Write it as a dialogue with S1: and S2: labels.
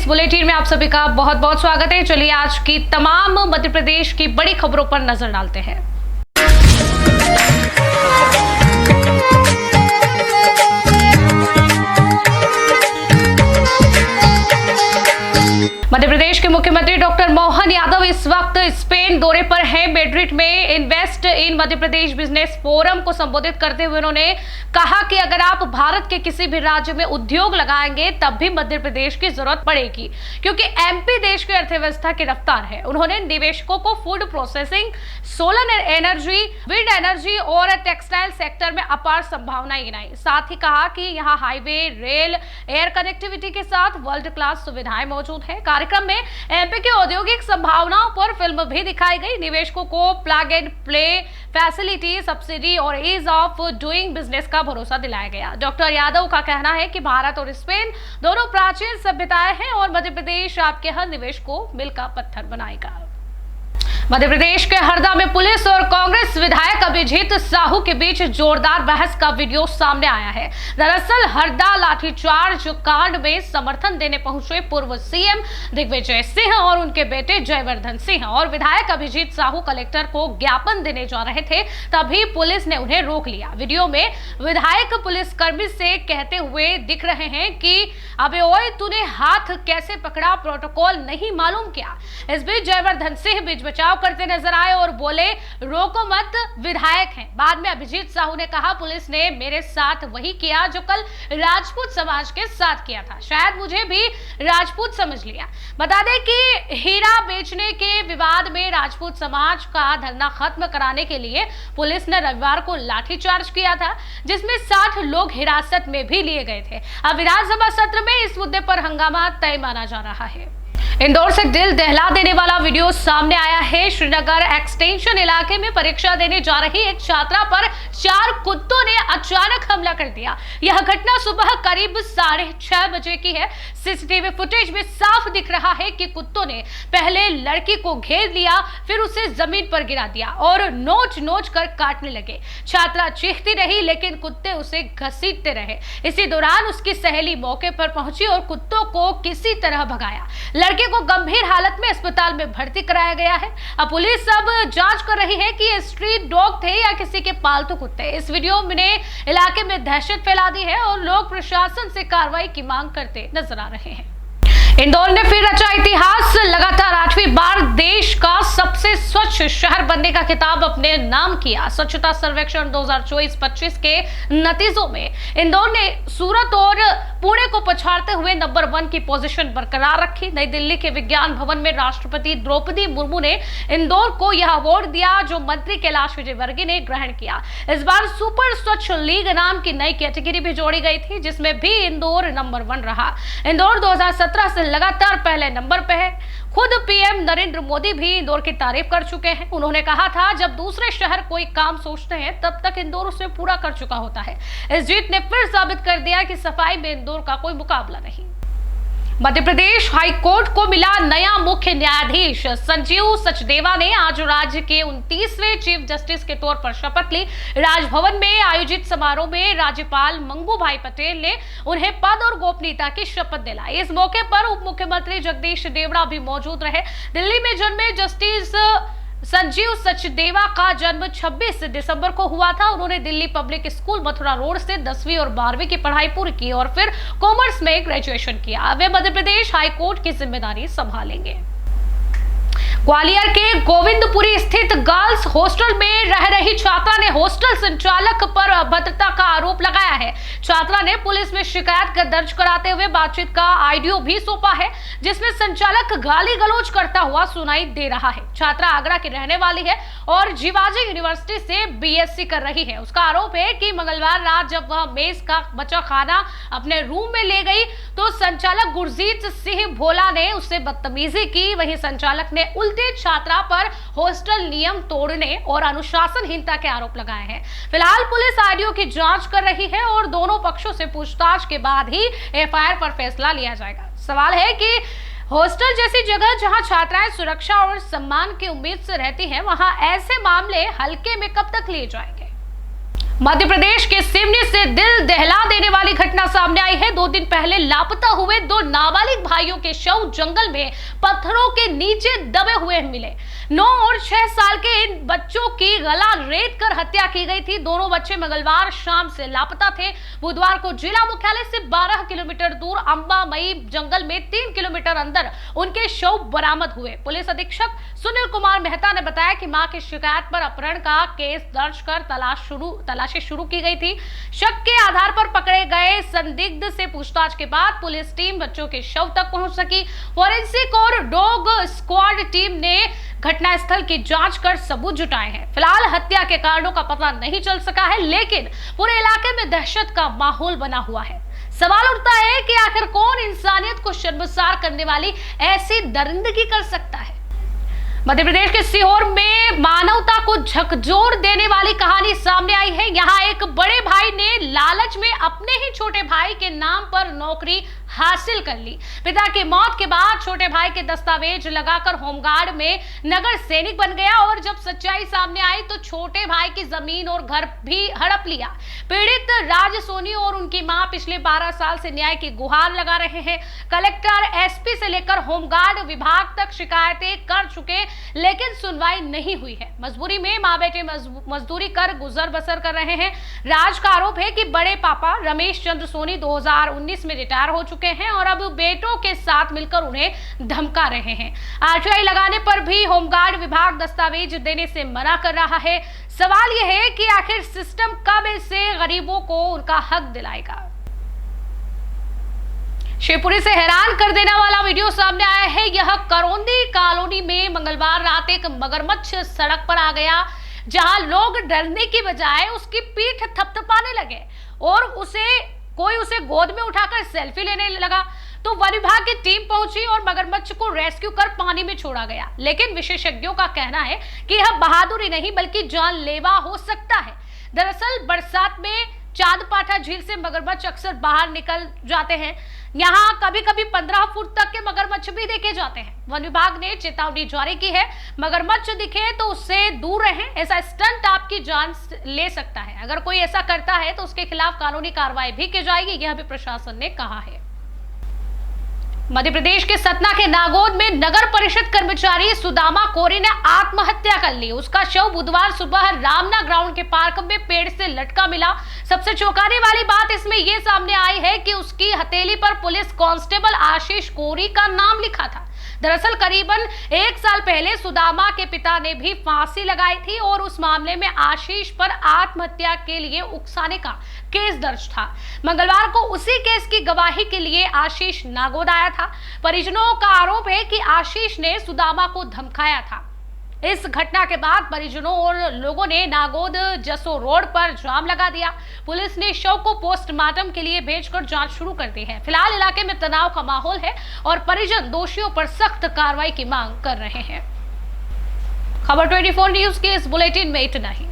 S1: Bulletin में आप सभी का बहुत बहुत स्वागत है। चलिए आज की तमाम मध्य प्रदेश की बड़ी खबरों पर नजर डालते हैं। मध्य प्रदेश के मुख्यमंत्री डॉक्टर मोहन यादव इस वक्त स्पेन दौरे पर हैं। मैड्रिड में invest in Madhya Pradesh business forum को संबोधित करते हुए उन्होंने कहा कि अगर आप भारत के किसी भी राज्य में उद्योग लगाएंगे तब भी मध्य प्रदेश की जरूरत पड़ेगी, क्योंकि एमपी देश की अर्थव्यवस्था की रफ्तार है। उन्होंने निवेशकों को food processing, solar energy, wind energy और टेक्सटाइल सेक्टर में अपार संभावनाएं गिनाई। साथ ही कहा कि यहाँ हाईवे, रेल, एयर कनेक्टिविटी के साथ वर्ल्ड क्लास सुविधाएं मौजूद है। कार्यक्रम में एमपी की औद्योगिक संभावनाओं पर फिल्म भी दिखाई गई। निवेशकों को plug and play facility, subsidy और ईज ऑफ डूइंग बिजनेस का भरोसा दिलाया गया। डॉक्टर यादव का कहना है कि भारत और स्पेन दोनों प्राचीन सभ्यताएं हैं और मध्य प्रदेश आपके हर निवेश को मील का पत्थर बनाएगा। मध्य प्रदेश के हरदा में पुलिस और कांग्रेस विधायक अभिजीत साहू के बीच जोरदार बहस का वीडियो सामने आया है। दरअसल हरदा लाठीचार्ज कांड में समर्थन देने पहुंचे पूर्व सीएम दिग्विजय सिंह और उनके बेटे जयवर्धन सिंह और विधायक अभिजीत साहू कलेक्टर को ज्ञापन देने जा रहे थे, तभी पुलिस ने उन्हें रोक लिया। वीडियो में विधायक पुलिसकर्मी से कहते हुए दिख रहे हैं कि अबे ओए, तूने हाथ कैसे पकड़ा, प्रोटोकॉल नहीं मालूम क्या। इस बीच जयवर्धन सिंह बीच बचाव करते नजर आए और बोले, रोको मत, विधायक हैं। बाद में अभिजीत साहू ने कहा, पुलिस ने मेरे साथ वही किया जो कल राजपूत समाज के साथ किया था, शायद मुझे भी राजपूत समझ लिया। बता दें कि हीरा बेचने के विवाद में राजपूत समाज का धरना खत्म कराने के लिए पुलिस ने रविवार को लाठीचार्ज किया था, जिसमें 60 लोग हिरासत में भी लिए गए थे। अब विधानसभा सत्र में इस मुद्दे पर हंगामा तय माना जा रहा है। इंदौर से दिल दहला देने वाला वीडियो सामने आया है। श्रीनगर एक्सटेंशन इलाके में परीक्षा देने जा रही एक छात्रा पर 4 कुत्तों ने अचानक हमला कर दिया। यह घटना सुबह करीब 6:30 बजे की है। सीसीटीवी फुटेज में साफ दिख रहा है कि कुत्तों ने पहले लड़की को घेर लिया, फिर उसे जमीन पर गिरा दिया और नोच नोच कर काटने लगे। छात्रा चीखती रही, लेकिन कुत्ते उसे घसीटते रहे। इसी दौरान उसकी सहेली मौके पर पहुंची और कुत्तों को किसी तरह भगाया। लड़के को गंभीर हालत में अस्पताल में भर्ती कराया गया है। अब पुलिस अब जांच कर रही है कि ये स्ट्रीट डॉग थे या किसी के पालतू कुत्ते। इस वीडियो ने इलाके में दहशत फैला दी है और लोग प्रशासन से कार्रवाई की मांग करते नजर आ रहे हैं। इंदौर ने फिर रचा इतिहास। लगातार 8वीं बार देश का सबसे स्वच्छ शहर बनने का खिताब अपने नाम किया। स्वच्छता सर्वेक्षण 2024-25 के नतीजों में इंदौर ने सूरत और पुणे को पछाड़ते हुए नंबर 1 की पोजीशन बरकरार रखी। नई दिल्ली के विज्ञान भवन में राष्ट्रपति द्रौपदी मुर्मू ने इंदौर को यह अवार्ड दिया, जो मंत्री कैलाश विजयवर्गीय ने ग्रहण किया। इस बार सुपर स्वच्छ लीग नाम की नई कैटेगरी भी जोड़ी गई थी, जिसमें भी इंदौर नंबर 1 रहा। इंदौर 2017 से लगातार पहले नंबर पे है। खुद पीएम नरेंद्र मोदी भी इंदौर की तारीफ कर चुके हैं। उन्होंने कहा था, जब दूसरे शहर कोई काम सोचते हैं तब तक इंदौर उसे पूरा कर चुका होता है। इस जीत ने फिर साबित कर दिया कि सफाई में इंदौर का कोई मुकाबला नहीं। मध्य प्रदेश हाई कोर्ट को मिला नया मुख्य न्यायाधीश। संजीव सचदेवा ने आज राज्य के 29वें चीफ जस्टिस के तौर पर शपथ ली। राजभवन में आयोजित समारोह में राज्यपाल मंगू भाई पटेल ने उन्हें पद और गोपनीयता की शपथ दिलाई। इस मौके पर उप मुख्यमंत्री जगदीश देवड़ा भी मौजूद रहे। दिल्ली में जन्मे जस्टिस संजीव सचदेवा का जन्म 26 दिसंबर को हुआ था। उन्होंने Delhi public school Mathura road से 10वीं और 12वीं की पढ़ाई पूरी की और फिर कॉमर्स में ग्रेजुएशन किया। वे मध्य प्रदेश हाई कोर्ट की जिम्मेदारी संभालेंगे। ग्वालियर के गोविंदपुरी स्थित गर्ल्स हॉस्टल में रह रही छात्रा ने हॉस्टल संचालक पर अभद्रता का आरोप लगाया है। छात्रा ने पुलिस में शिकायत दर्ज कराते हुए बातचीत का ऑडियो भी सौंपा है, जिसमें संचालक गाली गलौज करता हुआ सुनाई दे रहा है। छात्रा आगरा की रहने वाली है और जीवाजी यूनिवर्सिटी से बीएससी कर रही है। उसका आरोप है कि मंगलवार रात जब वह मेस का बचा खाना अपने रूम में ले गई तो संचालक गुरजीत सिंह भोला ने उससे बदतमीजी की। वहीं संचालक ने उल्टे छात्रा पर हॉस्टल नियम तोड़ने और अनुशासनहीनता के आरोप लगाए हैं। फिलहाल पुलिस ऑडियो की जांच कर रही है और दोनों पक्षों से पूछताछ के बाद ही एफआईआर पर फैसला लिया जाएगा। सवाल है कि हॉस्टल जैसी जगह जहां छात्राएं सुरक्षा और सम्मान की उम्मीद से रहती हैं, वहां ऐसे मामले हल्के में कब तक लिए जाएंगे। मध्य प्रदेश के सिवनी से दिल दहला देने वाली घटना सामने आई है। 2 दिन पहले लापता हुए 2 नाबालिग भाइयों के शव जंगल में पत्थरों के नीचे दबे हुए मिले। 9 और 6 साल के इन बच्चों की गला रेत कर हत्या की गई थी। दोनों बच्चे मंगलवार शाम से लापता थे। बुधवार को जिला मुख्यालय से 12 किलोमीटर दूर अंबामई जंगल में 3 किलोमीटर अंदर उनके शव बरामद हुए। पुलिस अधीक्षक सुनील कुमार मेहता ने बताया कि मां की शिकायत पर अपहरण का केस दर्ज कर तलाशी शुरू की गई थी। शक के आधार पर पकड़े गए संदिग्ध से पूछताछ के बाद पुलिस टीम बच्चों के शव तक पहुंच सकी। फोरेंसिक और डॉग स्क्वाड टीम ने घटनास्थल की जांच कर सबूत जुटाए हैं। फिलहाल हत्या के कारणों का पता नहीं चल सका है, लेकिन पूरे इलाके में दहशत का माहौल बना हुआ है। सवाल उठता है कि आखिर कौन इंसानियत को शर्मसार करने वाली ऐसी दरिंदगी कर सकता है। मध्य प्रदेश के सीहोर में मानवता को झकझोर देने वाली कहानी सामने आई है। यहाँ एक बड़े भाई ने लालच में अपने ही छोटे भाई के नाम पर नौकरी हासिल कर ली। पिता की मौत के बाद छोटे भाई के दस्तावेज लगाकर होमगार्ड में नगर सैनिक बन गया और जब सच्चाई सामने आई तो छोटे भाई की जमीन और घर भी हड़प लिया। पीड़ित राज सोनी और उनकी मां पिछले 12 साल से न्याय की गुहार लगा रहे हैं। कलेक्टर, एसपी से लेकर होमगार्ड विभाग तक शिकायतें कर चुके, लेकिन सुनवाई नहीं हुई है। मजबूरी में मां बेटे मजदूरी कर गुजर बसर कर रहे हैं। राज का आरोप है कि बड़े पापा रमेश चंद्र सोनी 2019 में रिटायर हो चुके हैं और अब बेटों के साथ मिलकर उन्हें धमका रहे हैं। आरटीआई लगाने पर भी होमगार्ड विभाग दस्तावेज देने से मना कर रहा है। सवाल यह है कि आखिर सिस्टम कब इससे गरीबों को उनका हक दिलाएगा। शिवपुरी से हैरान कर देने वाला वीडियो सामने आया है। यह करौंदी कॉलोनी में मंगलवार रात एक मगरमच्छ सड़क पर आ गया, जहां लोग डरने की बजाय उसकी पीठ थपथपाने लगे और कोई उसे गोद में उठाकर सेल्फी लेने लगा। तो वन विभाग की टीम पहुंची और मगरमच्छ को रेस्क्यू कर पानी में छोड़ा गया। लेकिन विशेषज्ञों का कहना है कि यह बहादुरी नहीं बल्कि जानलेवा हो सकता है। दरअसल बरसात में चांदपाठा झील से मगरमच्छ अक्सर बाहर निकल जाते हैं। यहाँ कभी कभी 15 फुट तक के मगरमच्छ भी देखे जाते हैं। वन विभाग ने चेतावनी जारी की है, मगरमच्छ दिखे तो उससे दूर रहें। ऐसा स्टंट आपकी जान ले सकता है। अगर कोई ऐसा करता है तो उसके खिलाफ कानूनी कार्रवाई भी की जाएगी, यह भी प्रशासन ने कहा है। मध्य प्रदेश के सतना के नागौद में नगर परिषद कर्मचारी सुदामा कोरी ने आत्महत्या कर ली। उसका शव बुधवार सुबह रामना ग्राउंड के पार्क में पेड़ से लटका मिला। सबसे चौंकाने वाली बात इसमें यह सामने आई है कि उसकी हथेली पर पुलिस कांस्टेबल आशीष कोरी का नाम लिखा था। दरअसल करीबन 1 साल पहले सुदामा के पिता ने भी फांसी लगाई थी और उस मामले में आशीष पर आत्महत्या के लिए उकसाने का केस दर्ज था। मंगलवार को उसी केस की गवाही के लिए आशीष नागौद आया था। परिजनों का आरोप है कि आशीष ने सुदामा को धमकाया था। इस घटना के बाद परिजनों और लोगों ने नागौद जसो रोड पर जाम लगा दिया। पुलिस ने शव को पोस्टमार्टम के लिए भेजकर जांच शुरू कर दी है। फिलहाल इलाके में तनाव का माहौल है और परिजन दोषियों पर सख्त कार्रवाई की मांग कर रहे हैं। खबर 24 न्यूज के इस बुलेटिन में इतना ही।